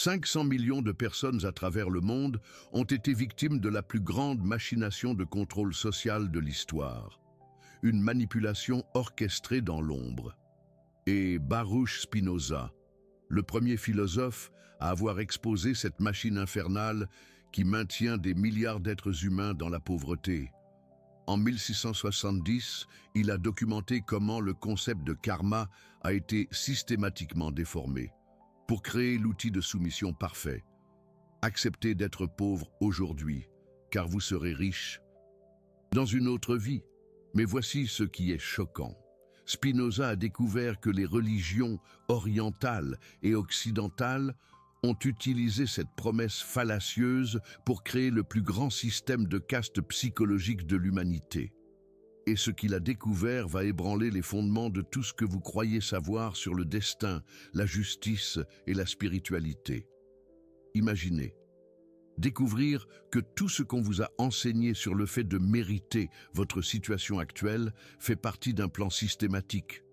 500 millions de personnes à travers le monde ont été victimes de la plus grande machination de contrôle social de l'histoire. Une manipulation orchestrée dans l'ombre. Et Baruch Spinoza, le premier philosophe à avoir exposé cette machine infernale qui maintient des milliards d'êtres humains dans la pauvreté. En 1670, il a documenté comment le concept de karma a été systématiquement déformé pour créer l'outil de soumission parfait. Acceptez d'être pauvre aujourd'hui, car vous serez riche dans une autre vie. Mais voici ce qui est choquant. Spinoza a découvert que les religions orientales et occidentales ont utilisé cette promesse fallacieuse pour créer le plus grand système de caste psychologique de l'humanité. Et ce qu'il a découvert va ébranler les fondements de tout ce que vous croyez savoir sur le destin, la justice et la spiritualité. Imaginez, découvrir que tout ce qu'on vous a enseigné sur le fait de mériter votre situation actuelle fait partie d'un plan systématique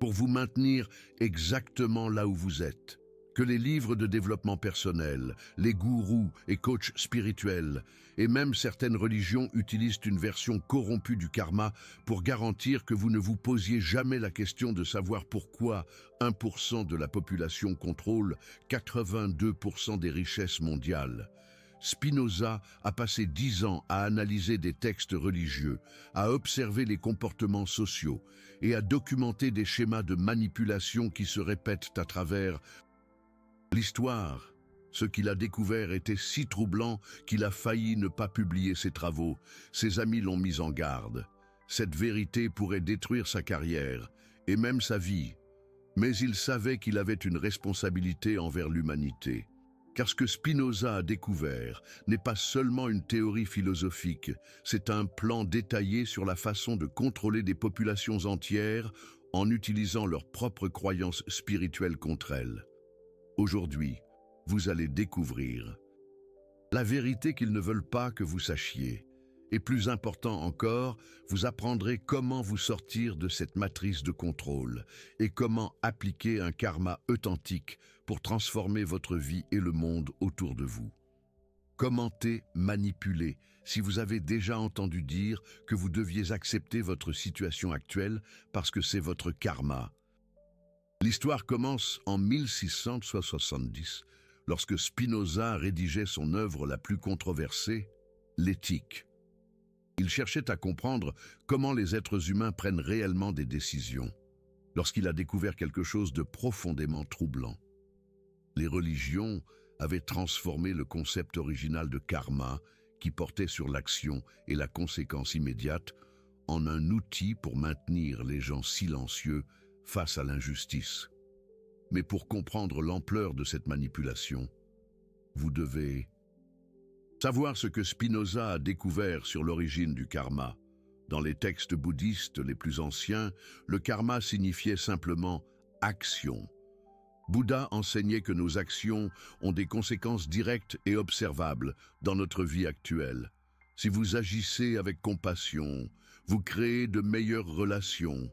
pour vous maintenir exactement là où vous êtes. Que les livres de développement personnel, les gourous et coachs spirituels, et même certaines religions utilisent une version corrompue du karma pour garantir que vous ne vous posiez jamais la question de savoir pourquoi 1% de la population contrôle 82% des richesses mondiales. Spinoza a passé 10 ans à analyser des textes religieux, à observer les comportements sociaux et à documenter des schémas de manipulation qui se répètent à travers l'histoire. Ce qu'il a découvert était si troublant qu'il a failli ne pas publier ses travaux. Ses amis l'ont mis en garde. Cette vérité pourrait détruire sa carrière et même sa vie. Mais il savait qu'il avait une responsabilité envers l'humanité. Car ce que Spinoza a découvert n'est pas seulement une théorie philosophique, c'est un plan détaillé sur la façon de contrôler des populations entières en utilisant leurs propres croyances spirituelles contre elles. Aujourd'hui, vous allez découvrir la vérité qu'ils ne veulent pas que vous sachiez. Et plus important encore, vous apprendrez comment vous sortir de cette matrice de contrôle et comment appliquer un karma authentique pour transformer votre vie et le monde autour de vous. Commentez, manipulez. Si vous avez déjà entendu dire que vous deviez accepter votre situation actuelle parce que c'est votre karma. L'histoire commence en 1670, lorsque Spinoza rédigeait son œuvre la plus controversée, l'Éthique. Il cherchait à comprendre comment les êtres humains prennent réellement des décisions, lorsqu'il a découvert quelque chose de profondément troublant. Les religions avaient transformé le concept original de karma, qui portait sur l'action et la conséquence immédiate, en un outil pour maintenir les gens silencieux face à l'injustice. Mais pour comprendre l'ampleur de cette manipulation, vous devez savoir ce que Spinoza a découvert sur l'origine du karma. Dans les textes bouddhistes les plus anciens, le karma signifiait simplement « action ». Bouddha enseignait que nos actions ont des conséquences directes et observables dans notre vie actuelle. Si vous agissez avec compassion, vous créez de meilleures relations.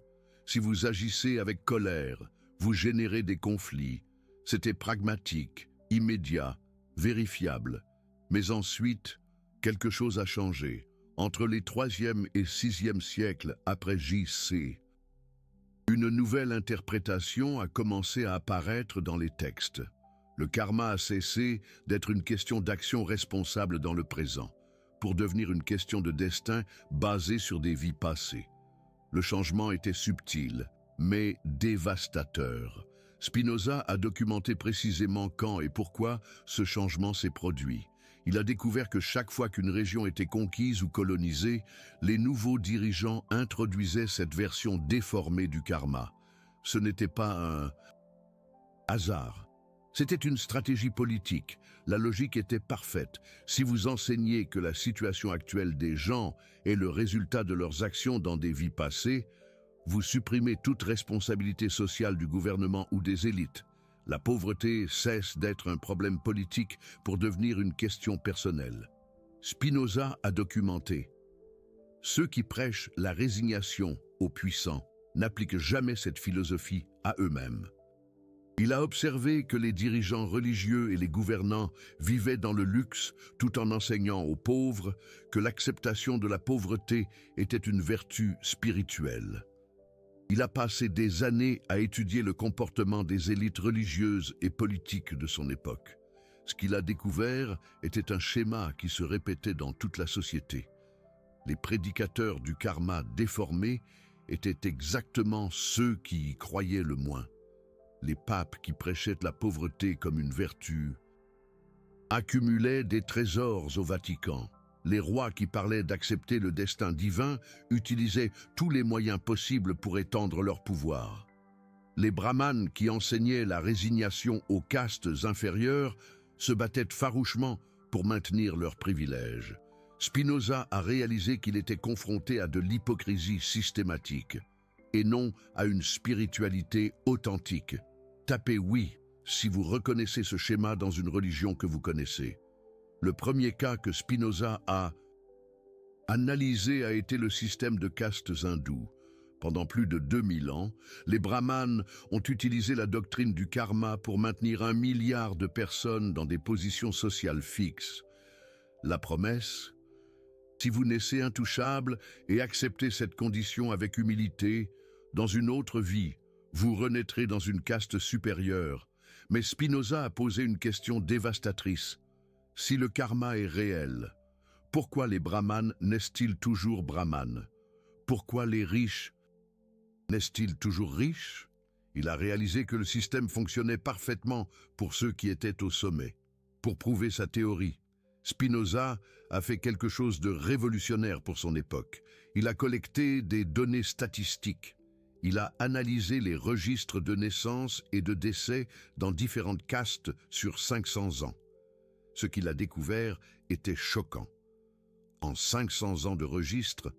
Si vous agissez avec colère, vous générez des conflits. C'était pragmatique, immédiat, vérifiable. Mais ensuite, quelque chose a changé. Entre les 3e et 6e siècles après J.C., une nouvelle interprétation a commencé à apparaître dans les textes. Le karma a cessé d'être une question d'action responsable dans le présent, pour devenir une question de destin basée sur des vies passées. Le changement était subtil, mais dévastateur. Spinoza a documenté précisément quand et pourquoi ce changement s'est produit. Il a découvert que chaque fois qu'une région était conquise ou colonisée, les nouveaux dirigeants introduisaient cette version déformée du karma. Ce n'était pas un hasard. C'était une stratégie politique. La logique était parfaite. Si vous enseignez que la situation actuelle des gens est le résultat de leurs actions dans des vies passées, vous supprimez toute responsabilité sociale du gouvernement ou des élites. La pauvreté cesse d'être un problème politique pour devenir une question personnelle. Spinoza a documenté. Ceux qui prêchent la résignation aux puissants n'appliquent jamais cette philosophie à eux-mêmes. Il a observé que les dirigeants religieux et les gouvernants vivaient dans le luxe tout en enseignant aux pauvres que l'acceptation de la pauvreté était une vertu spirituelle. Il a passé des années à étudier le comportement des élites religieuses et politiques de son époque. Ce qu'il a découvert était un schéma qui se répétait dans toute la société. Les prédicateurs du karma déformé étaient exactement ceux qui y croyaient le moins. Les papes qui prêchaient la pauvreté comme une vertu accumulaient des trésors au Vatican. Les rois qui parlaient d'accepter le destin divin utilisaient tous les moyens possibles pour étendre leur pouvoir. Les brahmanes qui enseignaient la résignation aux castes inférieures se battaient farouchement pour maintenir leurs privilèges. Spinoza a réalisé qu'il était confronté à de l'hypocrisie systématique et non à une spiritualité authentique. Tapez oui si vous reconnaissez ce schéma dans une religion que vous connaissez. Le premier cas que Spinoza a analysé a été le système de castes hindous. Pendant plus de 2000 ans, les brahmanes ont utilisé la doctrine du karma pour maintenir 1 milliard de personnes dans des positions sociales fixes. La promesse: si vous naissez intouchable et acceptez cette condition avec humilité, dans une autre vie, vous renaîtrez dans une caste supérieure. Mais Spinoza a posé une question dévastatrice. Si le karma est réel, pourquoi les brahmanes naissent-ils toujours brahmanes? Pourquoi les riches naissent-ils toujours riches? Il a réalisé que le système fonctionnait parfaitement pour ceux qui étaient au sommet. Pour prouver sa théorie, Spinoza a fait quelque chose de révolutionnaire pour son époque. Il a collecté des données statistiques. Il a analysé les registres de naissance et de décès dans différentes castes sur 500 ans. Ce qu'il a découvert était choquant. En 500 ans de registres,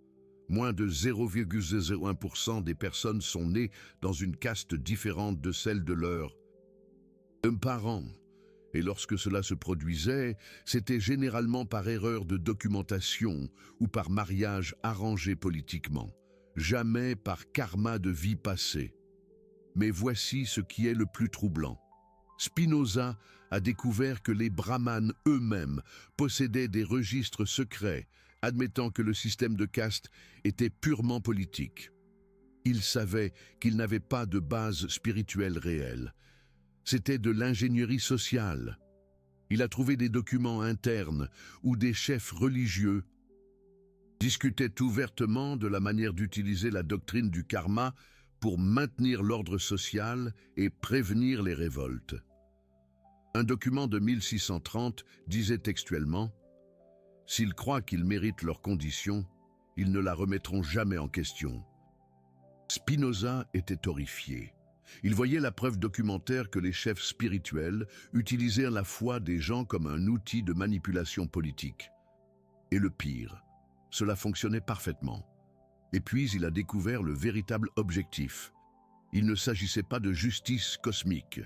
moins de 0,01% des personnes sont nées dans une caste différente de celle de leurs parents. Et lorsque cela se produisait, c'était généralement par erreur de documentation ou par mariage arrangé politiquement, jamais par karma de vie passée. Mais voici ce qui est le plus troublant. Spinoza a découvert que les brahmanes eux-mêmes possédaient des registres secrets, admettant que le système de caste était purement politique. Il savait qu'il n'avait pas de base spirituelle réelle. C'était de l'ingénierie sociale. Il a trouvé des documents internes où des chefs religieux discutaient ouvertement de la manière d'utiliser la doctrine du karma pour maintenir l'ordre social et prévenir les révoltes. Un document de 1630 disait textuellement « S'ils croient qu'ils méritent leur condition, ils ne la remettront jamais en question. » Spinoza était horrifié. Il voyait la preuve documentaire que les chefs spirituels utilisaient la foi des gens comme un outil de manipulation politique. Et le pire, cela fonctionnait parfaitement. Et puis il a découvert le véritable objectif. Il ne s'agissait pas de justice cosmique,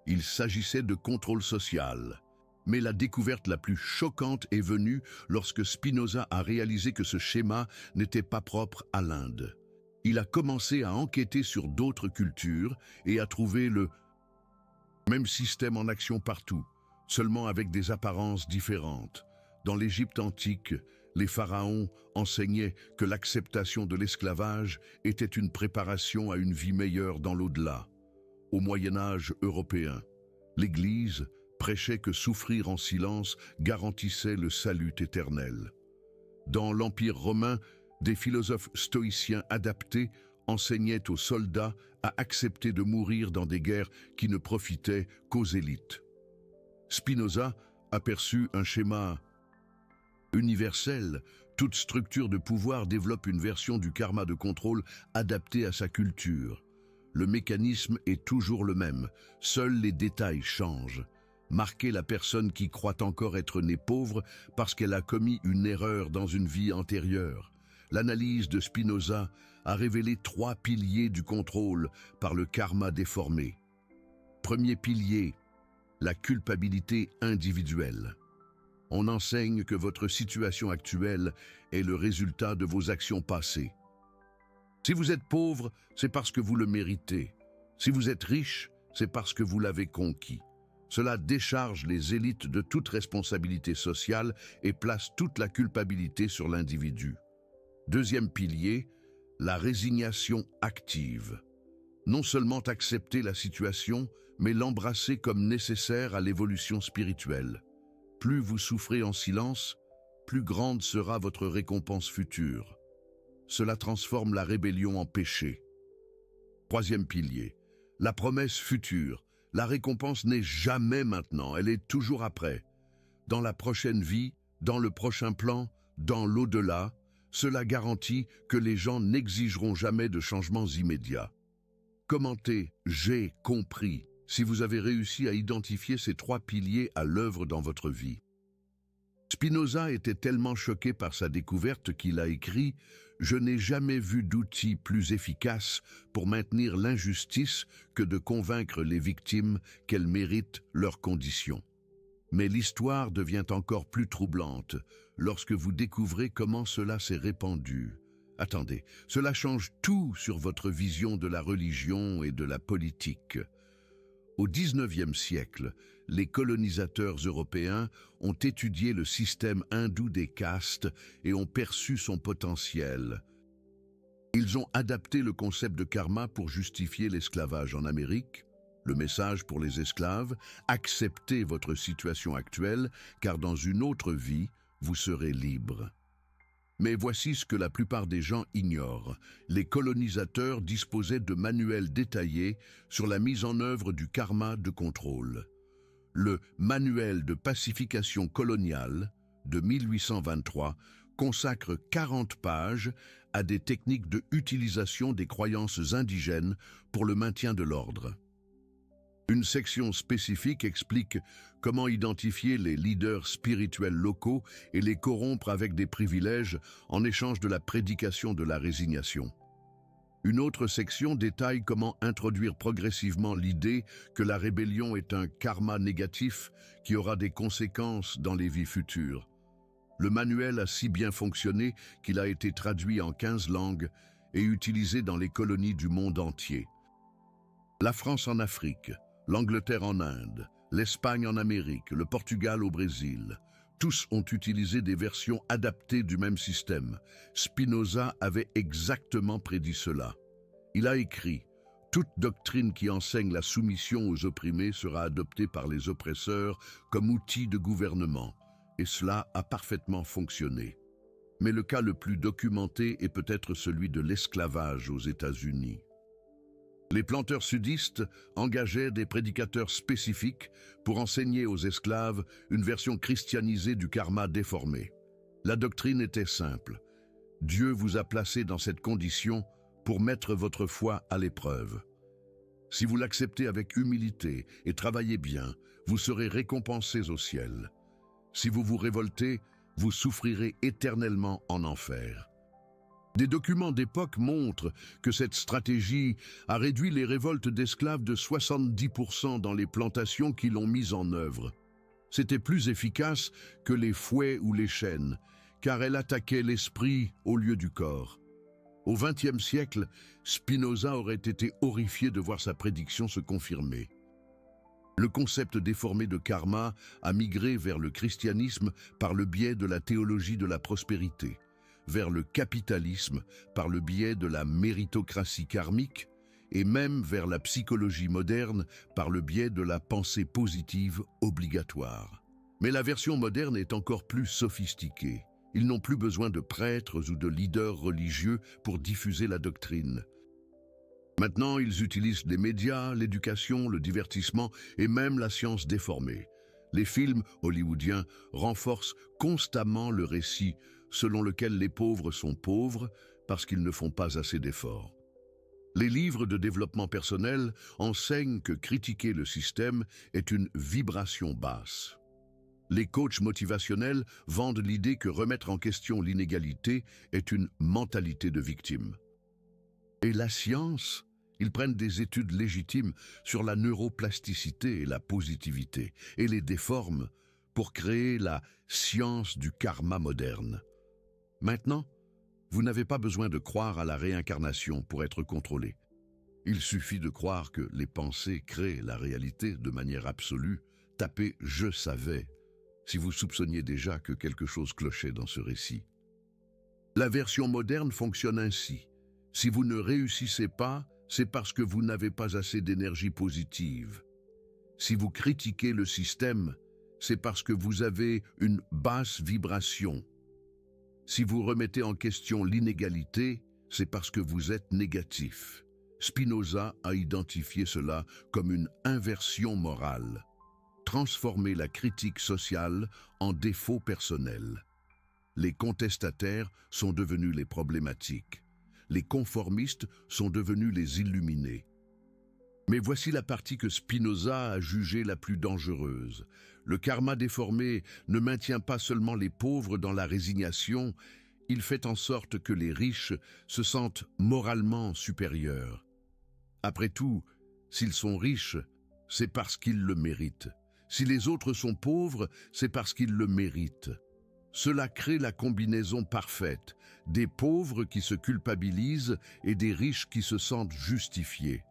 il s'agissait de contrôle social. Mais la découverte la plus choquante est venue lorsque Spinoza a réalisé que ce schéma n'était pas propre à l'Inde. Il a commencé à enquêter sur d'autres cultures et à trouver le même système en action partout, seulement avec des apparences différentes. Dans l'Égypte antique, les pharaons enseignaient que l'acceptation de l'esclavage était une préparation à une vie meilleure dans l'au-delà. Au Moyen-Âge européen, l'Église prêchait que souffrir en silence garantissait le salut éternel. Dans l'Empire romain, des philosophes stoïciens adaptés enseignaient aux soldats à accepter de mourir dans des guerres qui ne profitaient qu'aux élites. Spinoza aperçut un schéma universel. Toute structure de pouvoir développe une version du karma de contrôle adaptée à sa culture. Le mécanisme est toujours le même, seuls les détails changent. Marquer la personne qui croit encore être née pauvre parce qu'elle a commis une erreur dans une vie antérieure. L'analyse de Spinoza a révélé 3 piliers du contrôle par le karma déformé. Premier pilier, la culpabilité individuelle. On enseigne que votre situation actuelle est le résultat de vos actions passées. Si vous êtes pauvre, c'est parce que vous le méritez. Si vous êtes riche, c'est parce que vous l'avez conquis. Cela décharge les élites de toute responsabilité sociale et place toute la culpabilité sur l'individu. Deuxième pilier, la résignation active. Non seulement accepter la situation, mais l'embrasser comme nécessaire à l'évolution spirituelle. Plus vous souffrez en silence, plus grande sera votre récompense future. Cela transforme la rébellion en péché. Troisième pilier, la promesse future. La récompense n'est jamais maintenant, elle est toujours après. Dans la prochaine vie, dans le prochain plan, dans l'au-delà, cela garantit que les gens n'exigeront jamais de changements immédiats. Commentez « J'ai compris » si vous avez réussi à identifier ces trois piliers à l'œuvre dans votre vie. Spinoza était tellement choqué par sa découverte qu'il a écrit « Je n'ai jamais vu d'outil plus efficace pour maintenir l'injustice que de convaincre les victimes qu'elles méritent leurs conditions. » Mais l'histoire devient encore plus troublante lorsque vous découvrez comment cela s'est répandu. Attendez, cela change tout sur votre vision de la religion et de la politique. Au XIXe siècle, les colonisateurs européens ont étudié le système hindou des castes et ont perçu son potentiel. Ils ont adapté le concept de karma pour justifier l'esclavage en Amérique. Le message pour les esclaves, acceptez votre situation actuelle, car dans une autre vie, vous serez libre. Mais voici ce que la plupart des gens ignorent. Les colonisateurs disposaient de manuels détaillés sur la mise en œuvre du karma de contrôle. Le Manuel de pacification coloniale de 1823 consacre 40 pages à des techniques de utilisation des croyances indigènes pour le maintien de l'ordre. Une section spécifique explique comment identifier les leaders spirituels locaux et les corrompre avec des privilèges en échange de la prédication de la résignation. Une autre section détaille comment introduire progressivement l'idée que la rébellion est un karma négatif qui aura des conséquences dans les vies futures. Le manuel a si bien fonctionné qu'il a été traduit en 15 langues et utilisé dans les colonies du monde entier. La France en Afrique, l'Angleterre en Inde, l'Espagne en Amérique, le Portugal au Brésil. Tous ont utilisé des versions adaptées du même système. Spinoza avait exactement prédit cela. Il a écrit « Toute doctrine qui enseigne la soumission aux opprimés sera adoptée par les oppresseurs comme outil de gouvernement. » Et cela a parfaitement fonctionné. Mais le cas le plus documenté est peut-être celui de l'esclavage aux États-Unis. Les planteurs sudistes engageaient des prédicateurs spécifiques pour enseigner aux esclaves une version christianisée du karma déformé. La doctrine était simple. Dieu vous a placé dans cette condition pour mettre votre foi à l'épreuve. Si vous l'acceptez avec humilité et travaillez bien, vous serez récompensés au ciel. Si vous vous révoltez, vous souffrirez éternellement en enfer. Des documents d'époque montrent que cette stratégie a réduit les révoltes d'esclaves de 70% dans les plantations qui l'ont mise en œuvre. C'était plus efficace que les fouets ou les chaînes, car elle attaquait l'esprit au lieu du corps. Au XXe siècle, Spinoza aurait été horrifié de voir sa prédiction se confirmer. Le concept déformé de karma a migré vers le christianisme par le biais de la théologie de la prospérité, vers le capitalisme par le biais de la méritocratie karmique et même vers la psychologie moderne par le biais de la pensée positive obligatoire. Mais la version moderne est encore plus sophistiquée. Ils n'ont plus besoin de prêtres ou de leaders religieux pour diffuser la doctrine. Maintenant, ils utilisent les médias, l'éducation, le divertissement et même la science déformée. Les films hollywoodiens renforcent constamment le récit selon lequel les pauvres sont pauvres parce qu'ils ne font pas assez d'efforts. Les livres de développement personnel enseignent que critiquer le système est une vibration basse. Les coachs motivationnels vendent l'idée que remettre en question l'inégalité est une mentalité de victime. Et la science, ils prennent des études légitimes sur la neuroplasticité et la positivité et les déforment pour créer la science du karma moderne. Maintenant, vous n'avez pas besoin de croire à la réincarnation pour être contrôlé. Il suffit de croire que les pensées créent la réalité de manière absolue. Tapez « je savais » si vous soupçonniez déjà que quelque chose clochait dans ce récit. La version moderne fonctionne ainsi. Si vous ne réussissez pas, c'est parce que vous n'avez pas assez d'énergie positive. Si vous critiquez le système, c'est parce que vous avez une basse vibration. Si vous remettez en question l'inégalité, c'est parce que vous êtes négatif. Spinoza a identifié cela comme une inversion morale. Transformer la critique sociale en défaut personnel. Les contestataires sont devenus les problématiques. Les conformistes sont devenus les illuminés. Mais voici la partie que Spinoza a jugée la plus dangereuse. Le karma déformé ne maintient pas seulement les pauvres dans la résignation, il fait en sorte que les riches se sentent moralement supérieurs. Après tout, s'ils sont riches, c'est parce qu'ils le méritent. Si les autres sont pauvres, c'est parce qu'ils le méritent. Cela crée la combinaison parfaite, des pauvres qui se culpabilisent et des riches qui se sentent justifiés.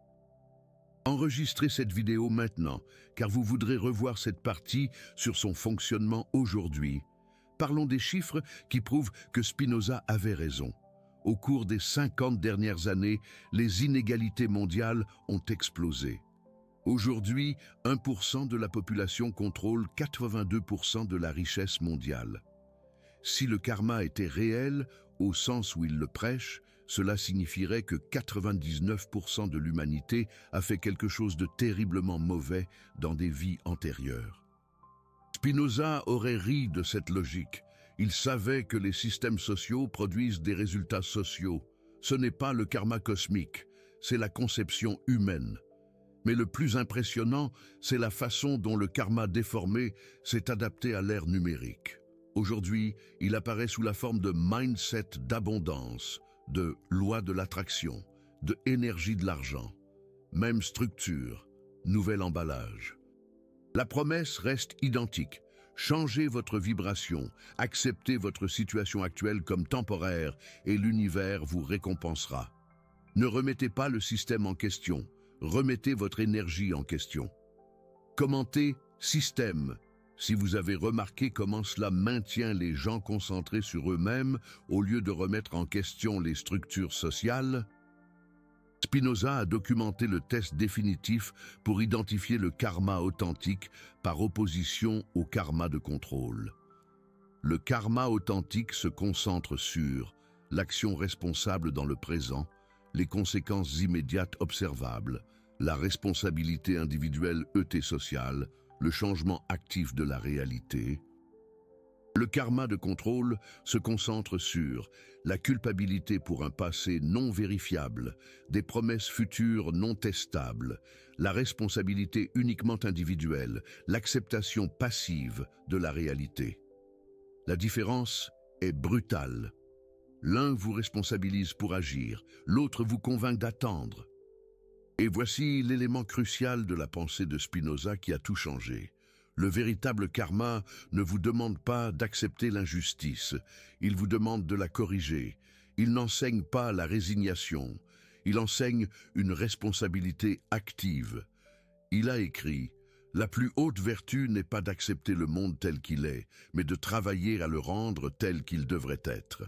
Enregistrez cette vidéo maintenant, car vous voudrez revoir cette partie sur son fonctionnement aujourd'hui. Parlons des chiffres qui prouvent que Spinoza avait raison. Au cours des 50 dernières années, les inégalités mondiales ont explosé. Aujourd'hui, 1% de la population contrôle 82% de la richesse mondiale. Si le karma était réel, au sens où il le prêche, cela signifierait que 99% de l'humanité a fait quelque chose de terriblement mauvais dans des vies antérieures. Spinoza aurait ri de cette logique. Il savait que les systèmes sociaux produisent des résultats sociaux. Ce n'est pas le karma cosmique, c'est la conception humaine. Mais le plus impressionnant, c'est la façon dont le karma déformé s'est adapté à l'ère numérique. Aujourd'hui, il apparaît sous la forme de mindset d'abondance, de loi de l'attraction, de énergie de l'argent. Même structure, nouvel emballage. La promesse reste identique. Changez votre vibration, acceptez votre situation actuelle comme temporaire et l'univers vous récompensera. Ne remettez pas le système en question, remettez votre énergie en question. Commentez « système ». Si vous avez remarqué comment cela maintient les gens concentrés sur eux-mêmes au lieu de remettre en question les structures sociales, Spinoza a documenté le test définitif pour identifier le karma authentique par opposition au karma de contrôle. Le karma authentique se concentre sur l'action responsable dans le présent, les conséquences immédiates observables, la responsabilité individuelle et sociale, le changement actif de la réalité. Le karma de contrôle se concentre sur la culpabilité pour un passé non vérifiable, des promesses futures non testables, la responsabilité uniquement individuelle, l'acceptation passive de la réalité. La différence est brutale. L'un vous responsabilise pour agir, l'autre vous convainc d'attendre. Et voici l'élément crucial de la pensée de Spinoza qui a tout changé. Le véritable karma ne vous demande pas d'accepter l'injustice, il vous demande de la corriger. Il n'enseigne pas la résignation, il enseigne une responsabilité active. Il a écrit « La plus haute vertu n'est pas d'accepter le monde tel qu'il est, mais de travailler à le rendre tel qu'il devrait être. »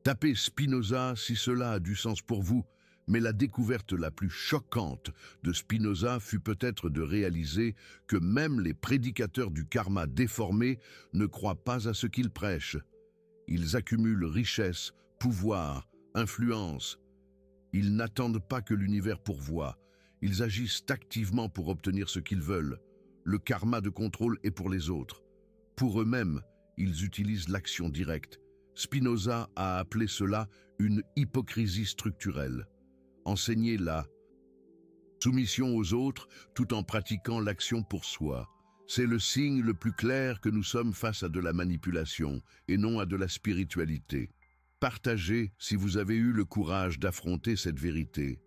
Tapez Spinoza si cela a du sens pour vous. Mais la découverte la plus choquante de Spinoza fut peut-être de réaliser que même les prédicateurs du karma déformé ne croient pas à ce qu'ils prêchent. Ils accumulent richesse, pouvoir, influence. Ils n'attendent pas que l'univers pourvoie. Ils agissent activement pour obtenir ce qu'ils veulent. Le karma de contrôle est pour les autres. Pour eux-mêmes, ils utilisent l'action directe. Spinoza a appelé cela une hypocrisie structurelle. Enseigner la soumission aux autres tout en pratiquant l'action pour soi. C'est le signe le plus clair que nous sommes face à de la manipulation et non à de la spiritualité. Partagez si vous avez eu le courage d'affronter cette vérité.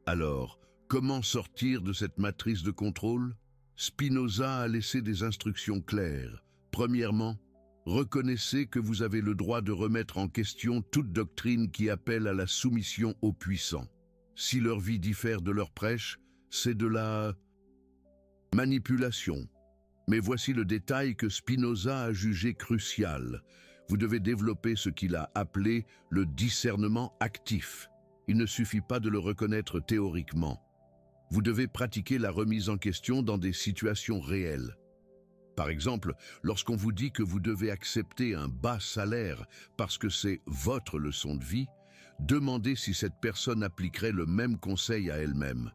Alors, comment sortir de cette matrice de contrôle? Spinoza a laissé des instructions claires. Premièrement, reconnaissez que vous avez le droit de remettre en question toute doctrine qui appelle à la soumission aux puissants. Si leur vie diffère de leur prêche, c'est de la manipulation. Mais voici le détail que Spinoza a jugé crucial. Vous devez développer ce qu'il a appelé le discernement actif. Il ne suffit pas de le reconnaître théoriquement. Vous devez pratiquer la remise en question dans des situations réelles. Par exemple, lorsqu'on vous dit que vous devez accepter un bas salaire parce que c'est votre leçon de vie, demandez si cette personne appliquerait le même conseil à elle-même.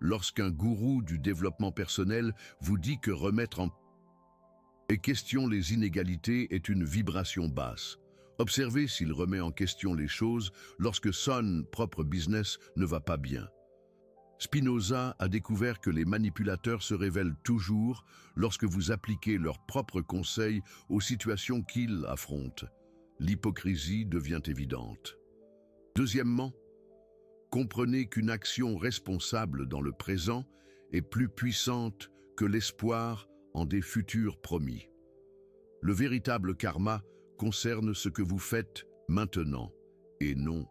Lorsqu'un gourou du développement personnel vous dit que remettre en question les inégalités est une vibration basse, observez s'il remet en question les choses lorsque son propre business ne va pas bien. Spinoza a découvert que les manipulateurs se révèlent toujours lorsque vous appliquez leurs propres conseils aux situations qu'ils affrontent. L'hypocrisie devient évidente. Deuxièmement, comprenez qu'une action responsable dans le présent est plus puissante que l'espoir en des futurs promis. Le véritable karma concerne ce que vous faites maintenant et non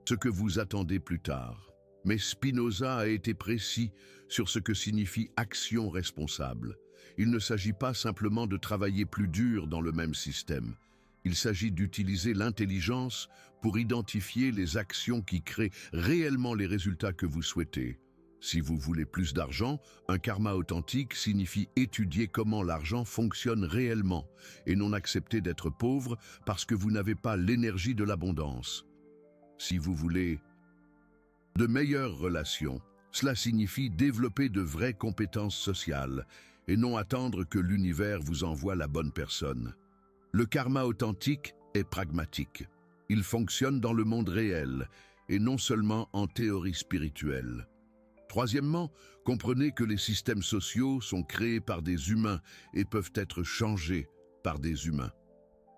ce que vous attendez plus tard. Mais Spinoza a été précis sur ce que signifie action responsable. Il ne s'agit pas simplement de travailler plus dur dans le même système. Il s'agit d'utiliser l'intelligence pour identifier les actions qui créent réellement les résultats que vous souhaitez. Si vous voulez plus d'argent, un karma authentique signifie étudier comment l'argent fonctionne réellement et non accepter d'être pauvre parce que vous n'avez pas l'énergie de l'abondance. Si vous voulez de meilleures relations, cela signifie développer de vraies compétences sociales et non attendre que l'univers vous envoie la bonne personne. Le karma authentique est pragmatique. Il fonctionne dans le monde réel et non seulement en théorie spirituelle. Troisièmement, comprenez que les systèmes sociaux sont créés par des humains et peuvent être changés par des humains.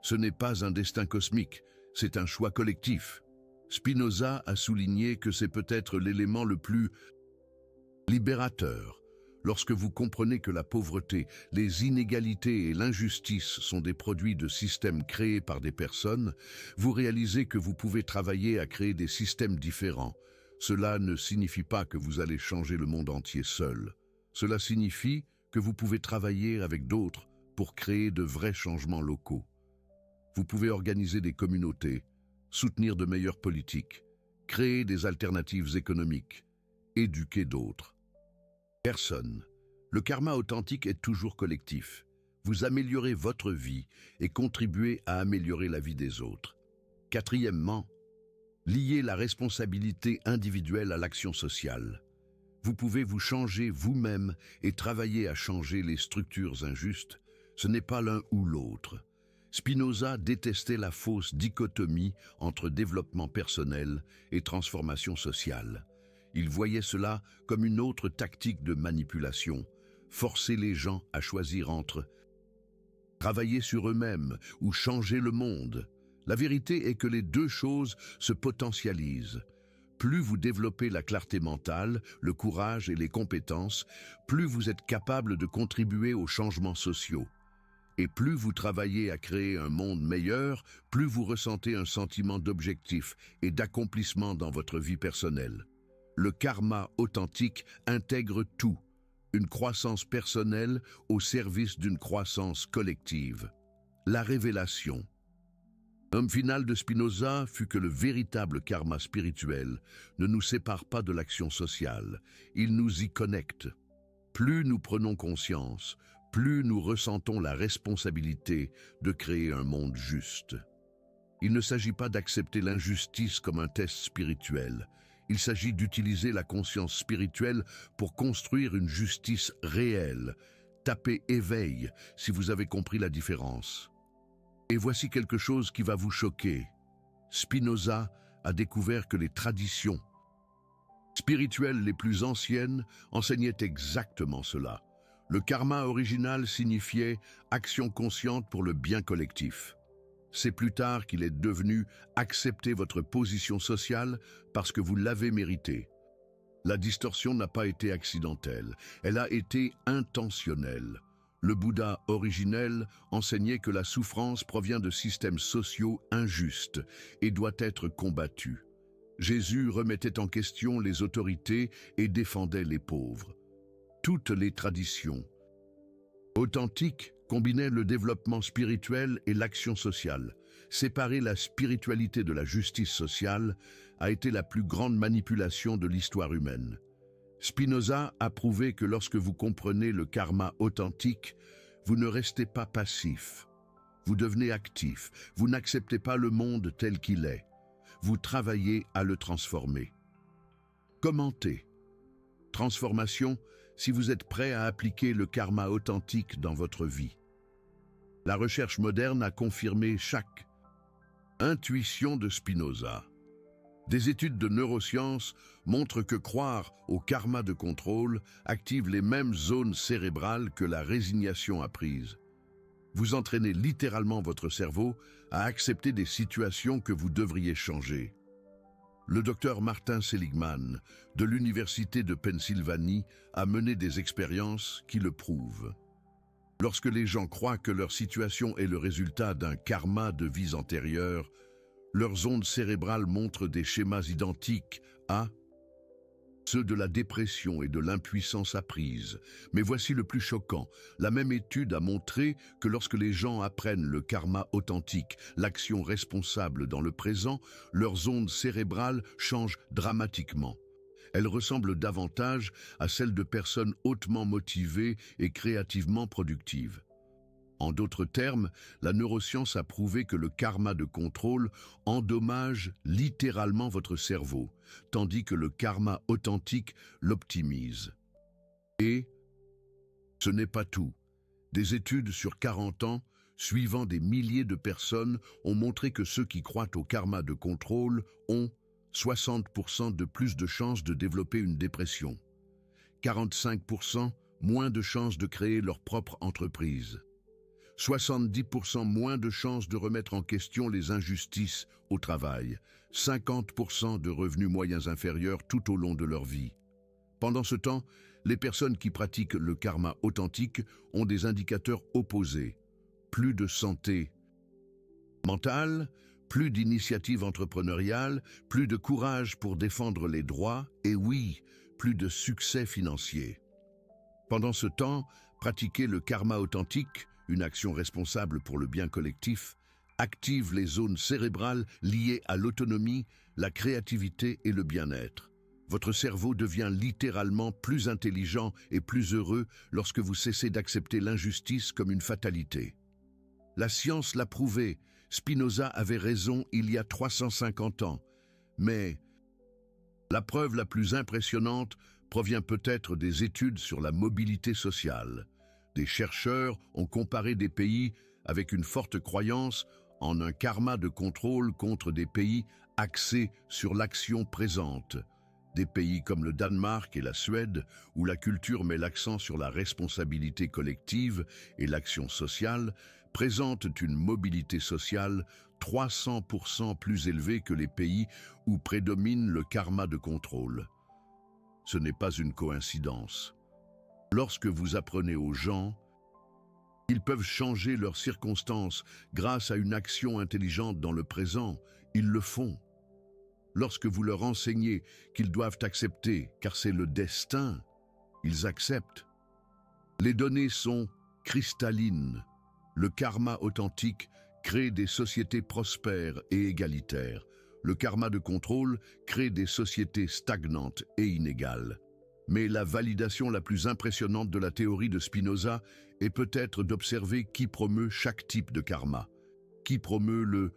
Ce n'est pas un destin cosmique, c'est un choix collectif. Spinoza a souligné que c'est peut-être l'élément le plus libérateur. Lorsque vous comprenez que la pauvreté, les inégalités et l'injustice sont des produits de systèmes créés par des personnes, vous réalisez que vous pouvez travailler à créer des systèmes différents. Cela ne signifie pas que vous allez changer le monde entier seul. Cela signifie que vous pouvez travailler avec d'autres pour créer de vrais changements locaux. Vous pouvez organiser des communautés, soutenir de meilleures politiques, créer des alternatives économiques, éduquer d'autres. Personne. Le karma authentique est toujours collectif. Vous améliorez votre vie et contribuez à améliorer la vie des autres. Quatrièmement, liez la responsabilité individuelle à l'action sociale. Vous pouvez vous changer vous-même et travailler à changer les structures injustes. Ce n'est pas l'un ou l'autre. Spinoza détestait la fausse dichotomie entre développement personnel et transformation sociale. Il voyait cela comme une autre tactique de manipulation, forcer les gens à choisir entre travailler sur eux-mêmes ou changer le monde. La vérité est que les deux choses se potentialisent. Plus vous développez la clarté mentale, le courage et les compétences, plus vous êtes capable de contribuer aux changements sociaux. Et plus vous travaillez à créer un monde meilleur, plus vous ressentez un sentiment d'objectif et d'accomplissement dans votre vie personnelle. Le karma authentique intègre tout, une croissance personnelle au service d'une croissance collective. La révélation. L'homme final de Spinoza fut que le véritable karma spirituel ne nous sépare pas de l'action sociale, il nous y connecte. Plus nous prenons conscience, plus nous ressentons la responsabilité de créer un monde juste. Il ne s'agit pas d'accepter l'injustice comme un test spirituel. Il s'agit d'utiliser la conscience spirituelle pour construire une justice réelle. Tapez éveil si vous avez compris la différence. Et voici quelque chose qui va vous choquer. Spinoza a découvert que les traditions spirituelles les plus anciennes enseignaient exactement cela. Le karma original signifiait action consciente pour le bien collectif. C'est plus tard qu'il est devenu accepter votre position sociale parce que vous l'avez mérité. La distorsion n'a pas été accidentelle, elle a été intentionnelle. Le Bouddha originel enseignait que la souffrance provient de systèmes sociaux injustes et doit être combattue. Jésus remettait en question les autorités et défendait les pauvres. Toutes les traditions authentiques combinaient le développement spirituel et l'action sociale. Séparer la spiritualité de la justice sociale a été la plus grande manipulation de l'histoire humaine. Spinoza a prouvé que lorsque vous comprenez le karma authentique, vous ne restez pas passif. Vous devenez actif. Vous n'acceptez pas le monde tel qu'il est. Vous travaillez à le transformer. Commentez. Transformation, si vous êtes prêt à appliquer le karma authentique dans votre vie. La recherche moderne a confirmé chaque intuition de Spinoza. Des études de neurosciences montrent que croire au karma de contrôle active les mêmes zones cérébrales que la résignation apprise. Vous entraînez littéralement votre cerveau à accepter des situations que vous devriez changer. Le docteur Martin Seligman, de l'Université de Pennsylvanie, a mené des expériences qui le prouvent. Lorsque les gens croient que leur situation est le résultat d'un karma de vies antérieures, leurs ondes cérébrales montrent des schémas identiques à ceux de la dépression et de l'impuissance apprise. Mais voici le plus choquant. La même étude a montré que lorsque les gens apprennent le karma authentique, l'action responsable dans le présent, leurs ondes cérébrales changent dramatiquement. Elles ressemblent davantage à celles de personnes hautement motivées et créativement productives. En d'autres termes, la neuroscience a prouvé que le karma de contrôle endommage littéralement votre cerveau, tandis que le karma authentique l'optimise. Et ce n'est pas tout. Des études sur 40 ans, suivant des milliers de personnes, ont montré que ceux qui croient au karma de contrôle ont 60% de plus de chances de développer une dépression, 45% moins de chances de créer leur propre entreprise, 70% moins de chances de remettre en question les injustices au travail, 50% de revenus moyens inférieurs tout au long de leur vie. Pendant ce temps, les personnes qui pratiquent le karma authentique ont des indicateurs opposés. Plus de santé mentale, plus d'initiative entrepreneuriale, plus de courage pour défendre les droits et oui, plus de succès financier. Pendant ce temps, pratiquer le karma authentique, une action responsable pour le bien collectif, active les zones cérébrales liées à l'autonomie, la créativité et le bien-être. Votre cerveau devient littéralement plus intelligent et plus heureux lorsque vous cessez d'accepter l'injustice comme une fatalité. La science l'a prouvé, Spinoza avait raison il y a 350 ans, mais la preuve la plus impressionnante provient peut-être des études sur la mobilité sociale. Des chercheurs ont comparé des pays avec une forte croyance en un karma de contrôle contre des pays axés sur l'action présente. Des pays comme le Danemark et la Suède, où la culture met l'accent sur la responsabilité collective et l'action sociale, présentent une mobilité sociale 300% plus élevée que les pays où prédomine le karma de contrôle. Ce n'est pas une coïncidence. Lorsque vous apprenez aux gens, ils peuvent changer leurs circonstances grâce à une action intelligente dans le présent, ils le font. Lorsque vous leur enseignez qu'ils doivent accepter, car c'est le destin, ils acceptent. Les données sont cristallines. Le karma authentique crée des sociétés prospères et égalitaires. Le karma de contrôle crée des sociétés stagnantes et inégales. Mais la validation la plus impressionnante de la théorie de Spinoza est peut-être d'observer qui promeut chaque type de karma. Qui promeut le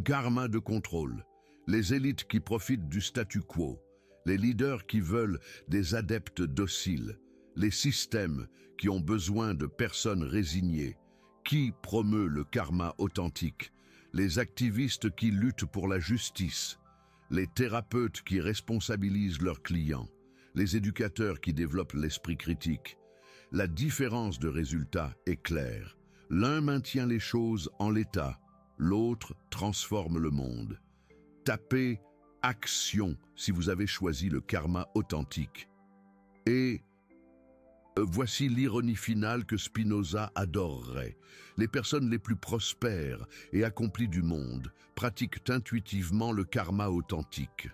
karma de contrôle. Les élites qui profitent du statu quo, les leaders qui veulent des adeptes dociles, les systèmes qui ont besoin de personnes résignées, qui promeut le karma authentique, les activistes qui luttent pour la justice, les thérapeutes qui responsabilisent leurs clients, les éducateurs qui développent l'esprit critique. La différence de résultat est claire. L'un maintient les choses en l'état, l'autre transforme le monde. Tapez « Action » si vous avez choisi le karma authentique. Et Voici l'ironie finale que Spinoza adorerait. Les personnes les plus prospères et accomplies du monde pratiquent intuitivement le karma authentique.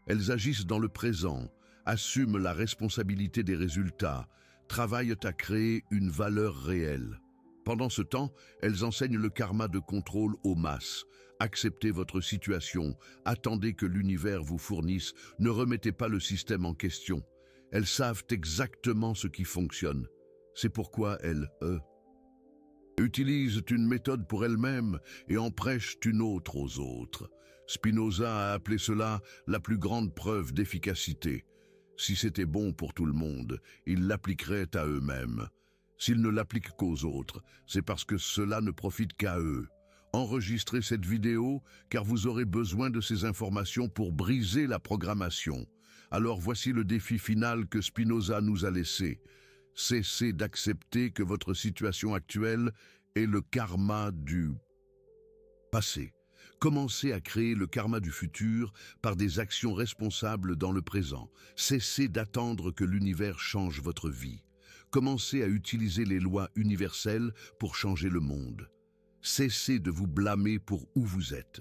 Elles agissent dans le présent, assument la responsabilité des résultats, travaillent à créer une valeur réelle. Pendant ce temps, elles enseignent le karma de contrôle aux masses. Acceptez votre situation, attendez que l'univers vous fournisse, ne remettez pas le système en question. Elles savent exactement ce qui fonctionne. C'est pourquoi elles, utilisent une méthode pour elles-mêmes et en prêchent une autre aux autres. Spinoza a appelé cela la plus grande preuve d'efficacité. Si c'était bon pour tout le monde, ils l'appliqueraient à eux-mêmes. S'ils ne l'appliquent qu'aux autres, c'est parce que cela ne profite qu'à eux. Enregistrez cette vidéo car vous aurez besoin de ces informations pour briser la programmation. Alors voici le défi final que Spinoza nous a laissé. Cessez d'accepter que votre situation actuelle est le karma du passé. Commencez à créer le karma du futur par des actions responsables dans le présent. Cessez d'attendre que l'univers change votre vie. Commencez à utiliser les lois universelles pour changer le monde. Cessez de vous blâmer pour où vous êtes.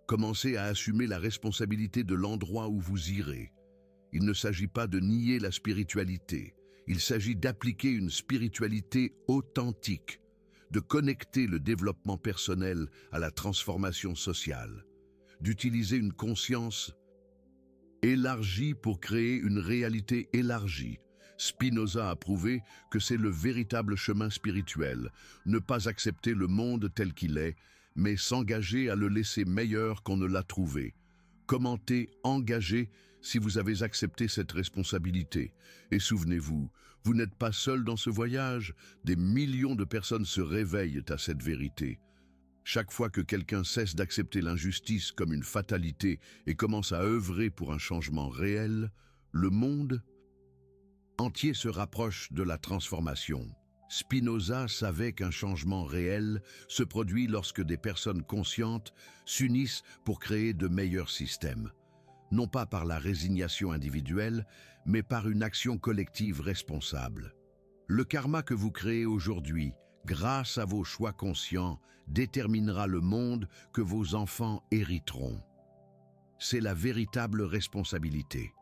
Commencez à assumer la responsabilité de l'endroit où vous irez. Il ne s'agit pas de nier la spiritualité. Il s'agit d'appliquer une spiritualité authentique, de connecter le développement personnel à la transformation sociale, d'utiliser une conscience élargie pour créer une réalité élargie. Spinoza a prouvé que c'est le véritable chemin spirituel, ne pas accepter le monde tel qu'il est, mais s'engager à le laisser meilleur qu'on ne l'a trouvé. Commentez « engagé » si vous avez accepté cette responsabilité. Et souvenez-vous, vous n'êtes pas seul dans ce voyage, des millions de personnes se réveillent à cette vérité. Chaque fois que quelqu'un cesse d'accepter l'injustice comme une fatalité et commence à œuvrer pour un changement réel, le monde entier se rapproche de la transformation. Spinoza savait qu'un changement réel se produit lorsque des personnes conscientes s'unissent pour créer de meilleurs systèmes. Non pas par la résignation individuelle, mais par une action collective responsable. Le karma que vous créez aujourd'hui, grâce à vos choix conscients, déterminera le monde que vos enfants hériteront. C'est la véritable responsabilité,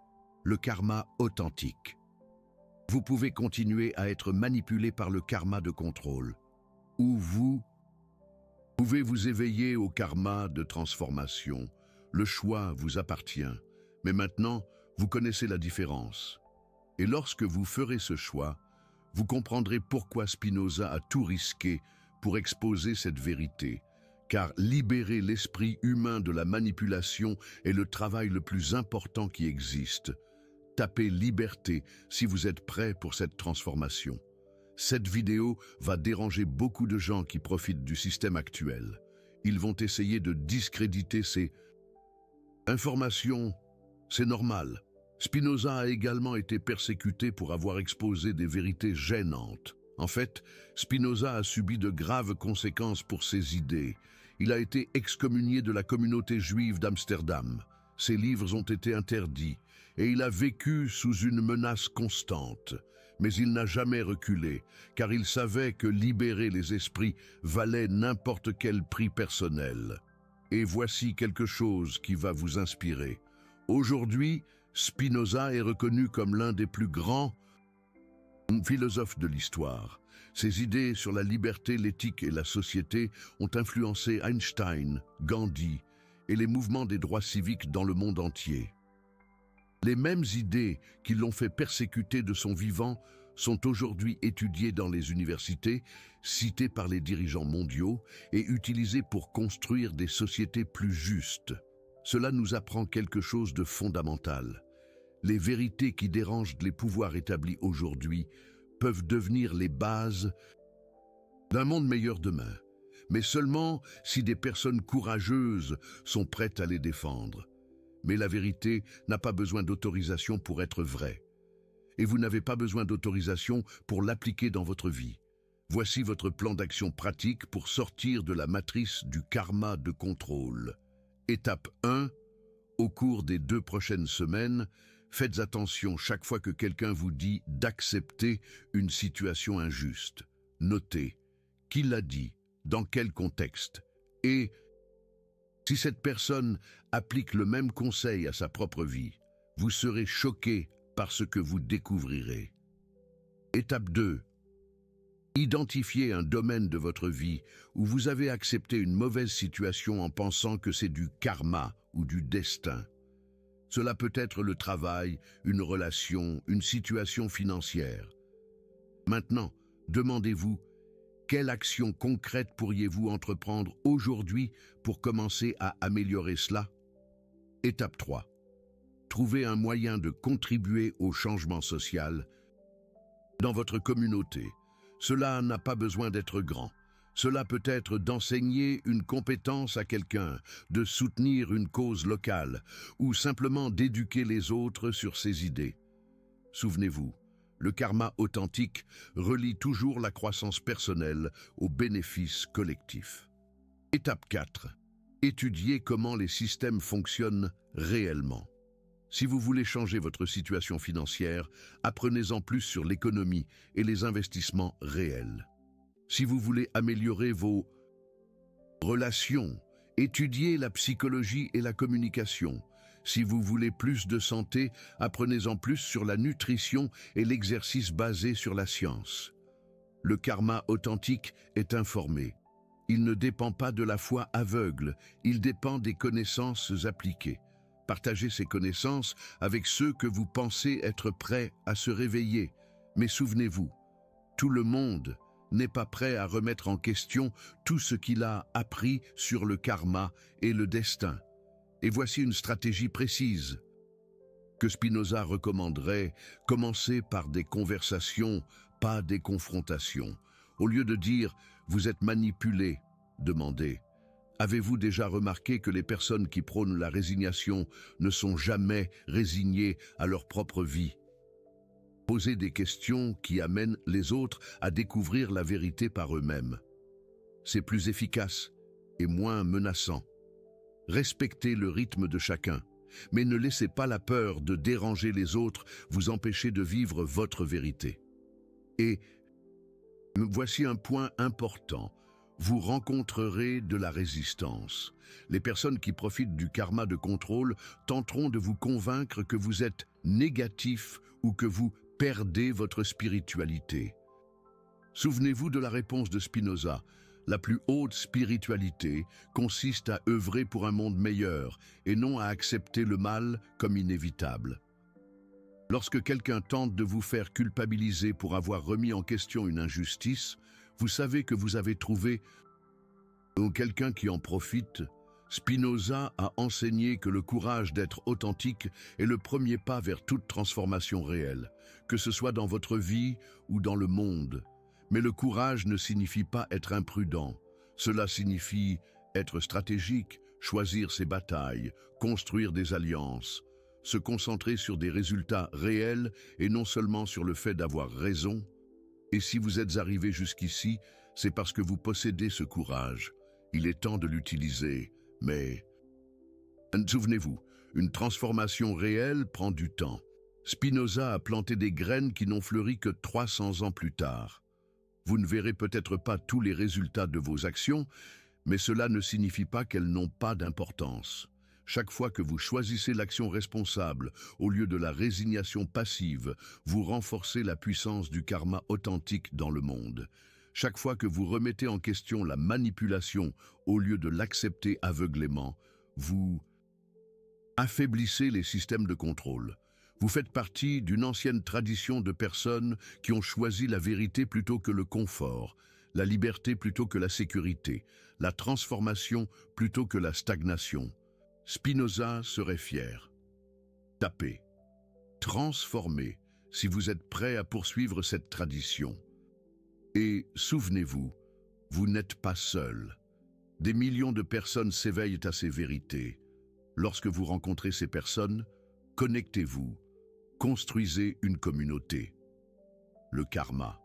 le karma authentique. Vous pouvez continuer à être manipulé par le karma de contrôle, ou vous pouvez vous éveiller au karma de transformation. Le choix vous appartient, mais maintenant, vous connaissez la différence. Et lorsque vous ferez ce choix, vous comprendrez pourquoi Spinoza a tout risqué pour exposer cette vérité, car libérer l'esprit humain de la manipulation est le travail le plus important qui existe. Tapez liberté si vous êtes prêt pour cette transformation. Cette vidéo va déranger beaucoup de gens qui profitent du système actuel. Ils vont essayer de discréditer ces informations. C'est normal. Spinoza a également été persécuté pour avoir exposé des vérités gênantes. En fait, Spinoza a subi de graves conséquences pour ses idées. Il a été excommunié de la communauté juive d'Amsterdam. Ses livres ont été interdits et il a vécu sous une menace constante. Mais il n'a jamais reculé, car il savait que libérer les esprits valait n'importe quel prix personnel. Et voici quelque chose qui va vous inspirer. Aujourd'hui, Spinoza est reconnu comme l'un des plus grands philosophes de l'histoire. Ses idées sur la liberté, l'éthique et la société ont influencé Einstein, Gandhi et les mouvements des droits civiques dans le monde entier. Les mêmes idées qui l'ont fait persécuter de son vivant sont aujourd'hui étudiées dans les universités, citées par les dirigeants mondiaux et utilisées pour construire des sociétés plus justes. Cela nous apprend quelque chose de fondamental. Les vérités qui dérangent les pouvoirs établis aujourd'hui peuvent devenir les bases d'un monde meilleur demain, mais seulement si des personnes courageuses sont prêtes à les défendre. Mais la vérité n'a pas besoin d'autorisation pour être vraie. Et vous n'avez pas besoin d'autorisation pour l'appliquer dans votre vie. Voici votre plan d'action pratique pour sortir de la matrice du karma de contrôle. Étape 1. Au cours des 2 prochaines semaines, Faites attention chaque fois que quelqu'un vous dit d'accepter une situation injuste. Notez qui l'a dit, dans quel contexte, et si cette personne applique le même conseil à sa propre vie, vous serez choqué par ce que vous découvrirez. Étape 2. Identifiez un domaine de votre vie où vous avez accepté une mauvaise situation en pensant que c'est du karma ou du destin. Cela peut être le travail, une relation, une situation financière. Maintenant, demandez-vous, quelle action concrète pourriez-vous entreprendre aujourd'hui pour commencer à améliorer cela? Étape 3. Trouvez un moyen de contribuer au changement social dans votre communauté. Cela n'a pas besoin d'être grand. Cela peut être d'enseigner une compétence à quelqu'un, de soutenir une cause locale, ou simplement d'éduquer les autres sur ses idées. Souvenez-vous, le karma authentique relie toujours la croissance personnelle au bénéfice collectif. Étape 4. Étudiez comment les systèmes fonctionnent réellement. Si vous voulez changer votre situation financière, apprenez-en plus sur l'économie et les investissements réels. Si vous voulez améliorer vos relations, étudiez la psychologie et la communication. Si vous voulez plus de santé, apprenez-en plus sur la nutrition et l'exercice basé sur la science. Le karma authentique est informé. Il ne dépend pas de la foi aveugle, il dépend des connaissances appliquées. Partagez ces connaissances avec ceux que vous pensez être prêts à se réveiller. Mais souvenez-vous, tout le monde n'est pas prêt à remettre en question tout ce qu'il a appris sur le karma et le destin. Et voici une stratégie précise que Spinoza recommanderait: commencer par des conversations, pas des confrontations. Au lieu de dire « vous êtes manipulé », demandez « avez-vous déjà remarqué que les personnes qui prônent la résignation ne sont jamais résignées à leur propre vie ?» Posez des questions qui amènent les autres à découvrir la vérité par eux-mêmes. C'est plus efficace et moins menaçant. Respectez le rythme de chacun, mais ne laissez pas la peur de déranger les autres vous empêcher de vivre votre vérité. Et voici un point important. Vous rencontrerez de la résistance. Les personnes qui profitent du karma de contrôle tenteront de vous convaincre que vous êtes négatif ou que vous perdez votre spiritualité. Souvenez-vous de la réponse de Spinoza. La plus haute spiritualité consiste à œuvrer pour un monde meilleur et non à accepter le mal comme inévitable. Lorsque quelqu'un tente de vous faire culpabiliser pour avoir remis en question une injustice, vous savez que vous avez trouvé quelqu'un qui en profite. Spinoza a enseigné que le courage d'être authentique est le premier pas vers toute transformation réelle, que ce soit dans votre vie ou dans le monde. Mais le courage ne signifie pas être imprudent. Cela signifie être stratégique, choisir ses batailles, construire des alliances, se concentrer sur des résultats réels et non seulement sur le fait d'avoir raison. Et si vous êtes arrivé jusqu'ici, c'est parce que vous possédez ce courage. Il est temps de l'utiliser, mais souvenez-vous, une transformation réelle prend du temps. Spinoza a planté des graines qui n'ont fleuri que 300 ans plus tard. Vous ne verrez peut-être pas tous les résultats de vos actions, mais cela ne signifie pas qu'elles n'ont pas d'importance. Chaque fois que vous choisissez l'action responsable au lieu de la résignation passive, vous renforcez la puissance du karma authentique dans le monde. Chaque fois que vous remettez en question la manipulation au lieu de l'accepter aveuglément, vous affaiblissez les systèmes de contrôle. Vous faites partie d'une ancienne tradition de personnes qui ont choisi la vérité plutôt que le confort, la liberté plutôt que la sécurité, la transformation plutôt que la stagnation. Spinoza serait fier. Tapez. Transformez si vous êtes prêt à poursuivre cette tradition. Et souvenez-vous, vous n'êtes pas seul. Des millions de personnes s'éveillent à ces vérités. Lorsque vous rencontrez ces personnes, connectez-vous. Construisez une communauté. Le karma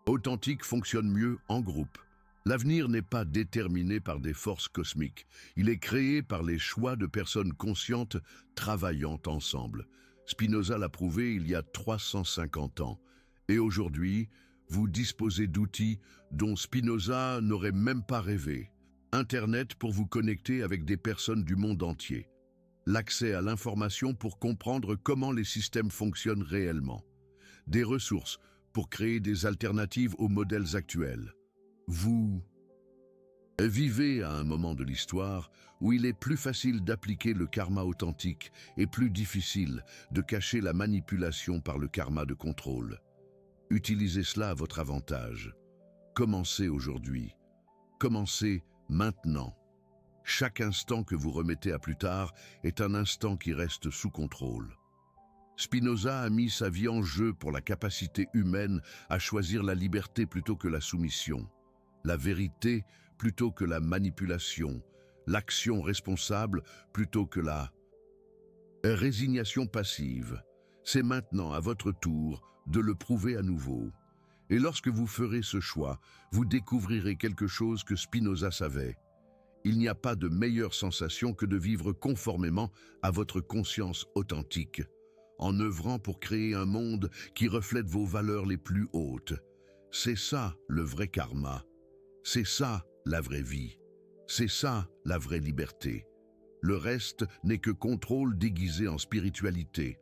authentique fonctionne mieux en groupe. L'avenir n'est pas déterminé par des forces cosmiques. Il est créé par les choix de personnes conscientes travaillant ensemble. Spinoza l'a prouvé il y a 350 ans. Et aujourd'hui, vous disposez d'outils dont Spinoza n'aurait même pas rêvé. Internet pour vous connecter avec des personnes du monde entier. L'accès à l'information pour comprendre comment les systèmes fonctionnent réellement. Des ressources pour créer des alternatives aux modèles actuels. Vous vivez à un moment de l'histoire où il est plus facile d'appliquer le karma authentique et plus difficile de cacher la manipulation par le karma de contrôle. Utilisez cela à votre avantage. Commencez aujourd'hui. Commencez maintenant. Chaque instant que vous remettez à plus tard est un instant qui reste sous contrôle. Spinoza a mis sa vie en jeu pour la capacité humaine à choisir la liberté plutôt que la soumission, la vérité plutôt que la manipulation, l'action responsable plutôt que la résignation passive. C'est maintenant à votre tour de le prouver à nouveau. Et lorsque vous ferez ce choix, vous découvrirez quelque chose que Spinoza savait. Il n'y a pas de meilleure sensation que de vivre conformément à votre conscience authentique, en œuvrant pour créer un monde qui reflète vos valeurs les plus hautes. C'est ça le vrai karma. C'est ça la vraie vie. C'est ça la vraie liberté. Le reste n'est que contrôle déguisé en spiritualité.